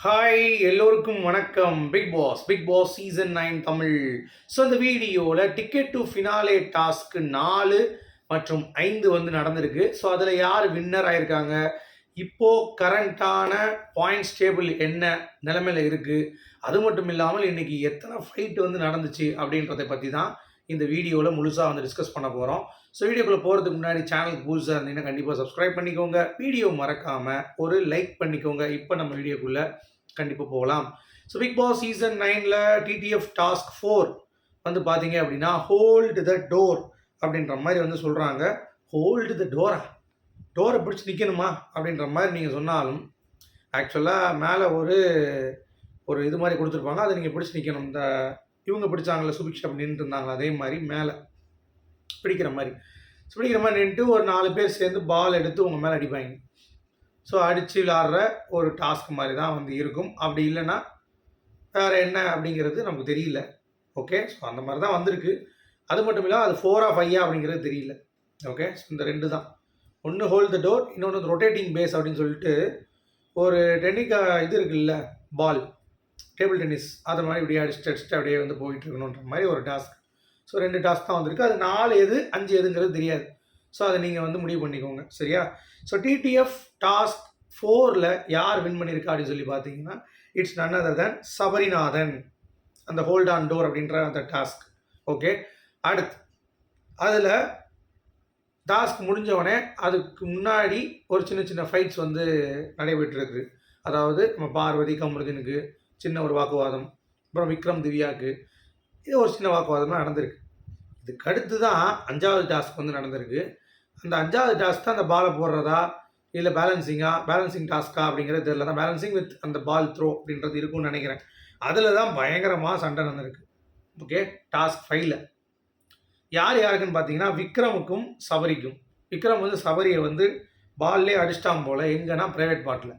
Hi எல்லோருக்கும் வணக்கம். Bigg Boss season 9 Tamil. So இந்த வீடியோவில் டிக்கெட் டு ஃபினாலே டாஸ்க்கு 4 மற்றும் 5 வந்து நடந்திருக்கு. ஸோ அதில் யார் வின்னர் ஆயிருக்காங்க, இப்போது கரண்ட்டான பாயிண்ட்ஸ் டேபிள் என்ன நிலைமையில் இருக்குது, அது மட்டும் இல்லாமல் இன்றைக்கி எத்தனை ஃபைட் வந்து நடந்துச்சு அப்படின்றத பற்றி தான் இந்த வீடியோவில் முழுசாக வந்து டிஸ்கஸ் பண்ண போகிறோம். ஸோ வீடியோக்குள்ளே போகிறதுக்கு முன்னாடி சேனலுக்கு புதுசாக இருந்தீங்கன்னா கண்டிப்பாக சப்ஸ்கிரைப் பண்ணிக்கோங்க. வீடியோ மறக்காமல் ஒரு லைக் பண்ணிக்கோங்க. இப்போ நம்ம வீடியோக்குள்ளே கண்டிப்பாக போகலாம். ஸோ பிக் பாஸ் சீசன் 9ல் டிடிஎஃப் டாஸ்க் 4 வந்து பார்த்தீங்க அப்படின்னா ஹோல்டு த டோர் அப்படின்ற மாதிரி வந்து சொல்கிறாங்க. ஹோல்டு த டோரை பிடிச்சி நிற்கணுமா அப்படின்ற மாதிரி நீங்கள் சொன்னாலும் ஆக்சுவலாக மேலே ஒரு இது மாதிரி கொடுத்துருப்பாங்க, அதை நீங்கள் பிடிச்சி நிற்கணும். இந்த இவங்க பிடிச்சாங்களே சுபிக்ஷா நின்றுட்டு இருந்தாங்களா, அதே மாதிரி மேலே பிடிக்கிற மாதிரி நின்றுட்டு ஒரு 4 பேர் சேர்ந்து பால் எடுத்து உங்கள் மேலே அடிப்பாங்க. ஸோ அடித்து விளாட்ற ஒரு டாஸ்க் மாதிரி தான் வந்து இருக்கும். அப்படி இல்லைன்னா வேறு என்ன அப்படிங்கிறது நமக்கு தெரியல. ஓகே, ஸோ அந்த மாதிரி தான் வந்திருக்கு. அது மட்டும் இல்லாமல் அது 4 5 அப்படிங்கிறது தெரியல. ஓகே, ஸோ இந்த 2 தான். ஒன்று ஹோல்ட் த டோர், இன்னொன்று ரொட்டேட்டிங் பேஸ் அப்படின்னு சொல்லிட்டு ஒரு இது இருக்குல்ல, பால் டேபிள் டென்னிஸ் அது மாதிரி இப்படியே அடிச்சுட்டு அப்படியே வந்து போயிட்டு இருக்கணுன்ற மாதிரி ஒரு டாஸ்க். ஸோ 2 டாஸ்க் தான் வந்திருக்கு. அது 4 எது 5 எதுங்கிறது தெரியாது. ஸோ அதை நீங்கள் வந்து முடிவு பண்ணிக்கோங்க, சரியா? ஸோ டிடிஎஃப் டாஸ்க் 4ல் யார் வின் பண்ணியிருக்கா அப்படின்னு சொல்லி பார்த்தீங்கன்னா it's none other than Sabarinathan, அந்த ஹோல்ட் ஆன் டோர் அப்படின்ற அந்த டாஸ்க். ஓகே, அடுத்து அதில் டாஸ்க் முடிஞ்சவொடனே அதுக்கு முன்னாடி ஒரு சின்ன ஃபைட்ஸ் வந்து நடைபெற்றிருக்கு. அதாவது நம்ம பார்வதி கமருதீனுக்கு சின்ன ஒரு வாக்குவாதம், அப்புறம் விக்ரம் திவ்யாவுக்கு இது ஒரு சின்ன வாக்குவாதமாக நடந்திருக்கு. இதுக்கு அடுத்து தான் 5வது டாஸ்க் வந்து நடந்திருக்கு. அந்த 5வது டாஸ்க் தான் அந்த பாலை போடுறதா இல்லை பேலன்சிங் டாஸ்க்கா அப்படிங்கிறது தெரியல. தான் பேலன்சிங் வித் அந்த பால் த்ரோ அப்படின்றது இருக்கும்னு நினைக்கிறேன். அதில் தான் பயங்கரமாக சண்டை நடந்திருக்கு. ஓகே, டாஸ்க் 5ல் யாருக்குன்னு பார்த்தீங்கன்னா விக்ரமுக்கும் சபரிக்கும். விக்ரம் வந்து சபரியை வந்து பால்லே அடிச்சிட்டான் போல், எங்கன்னா ப்ரைவேட் பார்ட்டில்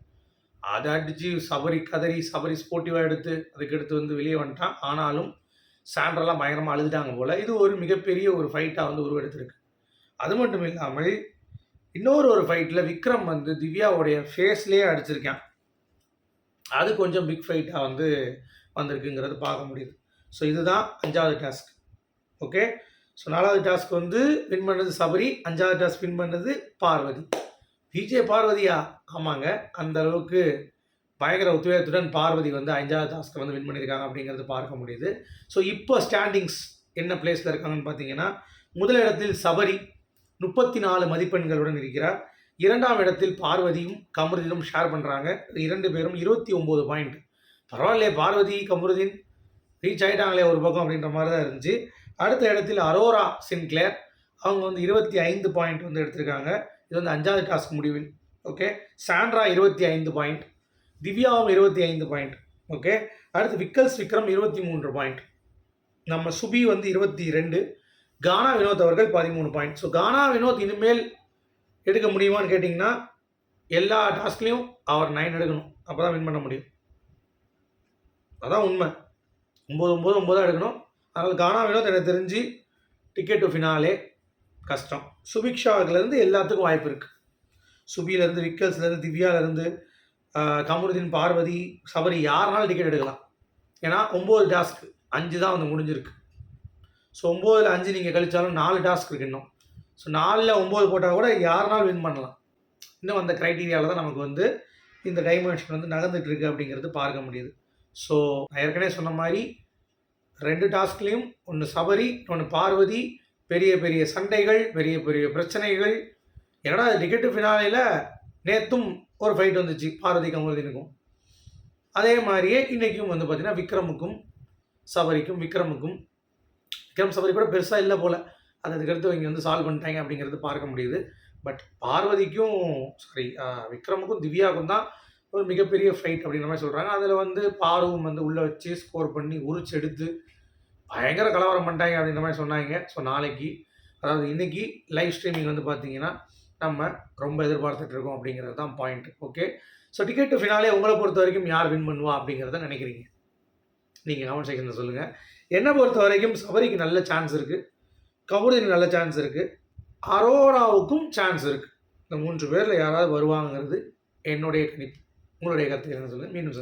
அதை அடித்து சபரி கதறி சபரி ஸ்போர்ட்டிவாக அதுக்கடுத்து வந்து வெளியே வந்துட்டான். ஆனாலும் சாண்ட்ரெல்லாம் பயங்கரமாக அழுதுட்டாங்க போல். இது ஒரு மிகப்பெரிய ஒரு ஃபைட்டாக வந்து உருவெடுத்திருக்கு. அது மட்டும் இல்லாமல் இன்னொரு ஃபைட்டில் விக்ரம் வந்து திவ்யாவுடைய ஃபேஸ்லேயே அடிச்சிருக்கான். அது கொஞ்சம் பிக் ஃபைட்டாக வந்து வந்திருக்குங்கிறது பார்க்க முடியுது. ஸோ இதுதான் 5வது டாஸ்க். ஓகே, ஸோ 4வது டாஸ்க் வந்து வின் பண்ணது சபரி, 5வது டாஸ்க் வின் பண்ணது பார்வதி. விஜய் பார்வதியா? ஆமாங்க, அந்த அளவுக்கு பயங்கர உத்வேகத்துடன் பார்வதி வந்து 5வது டாஸ்க்கை வந்து வின் பண்ணியிருக்காங்க அப்படிங்கிறது பார்க்க முடியுது. ஸோ இப்போ ஸ்டாண்டிங்ஸ் என்ன பிளேஸில் இருக்காங்கன்னு பார்த்தீங்கன்னா முதலிடத்தில் சபரி 34 மதிப்பெண்களுடன் இருக்கிறார். 2ஆம் இடத்தில் பார்வதியும் கமருதீனும் ஷேர் பண்ணுறாங்க. 2 பேரும் 29 பாயிண்ட். பரவாயில்லையே, பார்வதி கமருதீன் ரீச் ஆகிட்டாங்களே ஒரு பக்கம் அப்படின்ற மாதிரி தான் இருந்துச்சு. அடுத்த இடத்தில் அரோரா சின்க்ளேர், அவங்க வந்து 25 பாயிண்ட் வந்து எடுத்திருக்காங்க. இது வந்து 5வது டாஸ்க் முடிவில். ஓகே, சாண்ட்ரா 25 பாயிண்ட், திவ்யாவும் 25 பாயிண்ட். ஓகே, அடுத்து விக்ரம் 23 பாயிண்ட், நம்ம சுபி வந்து 22, கானா வினோத் அவர்கள் 13 பாயிண்ட். ஸோ கானா வினோத் இனிமேல் எடுக்க முடியுமான்னு கேட்டிங்கன்னா எல்லா டாஸ்க்லேயும் அவர் 9 எடுக்கணும், அப்போ தான் வின் பண்ண முடியும். அதான் உண்மை. 9 எடுக்கணும். அதனால் கானா வினோத் எனக்கு தெரிஞ்சு டிக்கெட் டு ஃபினாலே கஷ்டம். சுபிக்ஷாவிலேருந்து எல்லாத்துக்கும் வாய்ப்பு இருக்குது. சுபியிலேருந்து, விக்கல்ஸ்லேருந்து, திவ்யாவிலேருந்து, கமருதீன், பார்வதி, சபரி யாருனாலும் டிக்கெட் எடுக்கலாம். ஏன்னா 9 டாஸ்க்கு 5 தான் வந்து முடிஞ்சிருக்கு. ஸோ 9ல் 5 நீங்கள் கழித்தாலும் 4 டாஸ்க் இருக்குது இன்னும். ஸோ 4ல் 9 போட்டால் கூட யாருனாலும் வின் பண்ணலாம். இன்னும் அந்த க்ரைட்டீரியாவில் தான் நமக்கு வந்து இந்த டைமென்ஷன் வந்து நகர்ந்துட்டு இருக்குது அப்படிங்கிறது பார்க்க முடியுது. ஸோ நான் ஏற்கனவே சொன்ன மாதிரி 2 டாஸ்க்லேயும் ஒன்று சபரி, ஒன்று பார்வதி, பெரிய சண்டைகள், பெரிய பிரச்சனைகள். ஏன்னா டிக்கெட்டு ஃபினாலையில் நேற்றும் ஒரு ஃபைட் வந்துச்சு பார்வதி கமருதீனுக்கும். அதே மாதிரியே இன்றைக்கும் வந்து பார்த்திங்கன்னா விக்ரம் சபரி கூட பெருசாக இல்லை போல். அதுக்கடுத்து இங்கே வந்து சால்வ் பண்ணிட்டாங்க அப்படிங்கிறது பார்க்க முடியுது. பட் விக்ரமுக்கும் திவ்யாவுக்கும் தான் ஒரு மிகப்பெரிய ஃபைட் அப்படின்ற மாதிரி சொல்கிறாங்க. அதில் வந்து பாருவும் வந்து உள்ளே வச்சு ஸ்கோர் பண்ணி உரிச்சு எடுத்து பயங்கர கலவரம் பண்ணிட்டாங்க அப்படின்ற மாதிரி சொன்னாங்க. ஸோ நாளைக்கு, அதாவது இன்றைக்கி லைவ் ஸ்ட்ரீமிங் வந்து பார்த்திங்கன்னா நம்ம ரொம்ப எதிர்பார்த்துட்ருக்கோம் அப்படிங்கிறது தான் point. Okay, so ticket to finale உங்களை பொறுத்த வரைக்கும் யார் வின் பண்ணுவா அப்படிங்கிறத நினைக்கிறீங்க? நீங்கள் கமெண்ட் செக்ஷனில் சொல்லுங்கள். என்னை பொறுத்த வரைக்கும் சபரிக்கு நல்ல சான்ஸ் இருக்குது, கமருதீனுக்கு நல்ல சான்ஸ் இருக்குது, அரோராவுக்கும் சான்ஸ் இருக்குது. இந்த 3 பேரில் யாராவது வருவாங்கிறது என்னுடைய கணிப்பு. உங்களுடைய கருத்து என்ன சொல்லுங்கள். மீண்டும்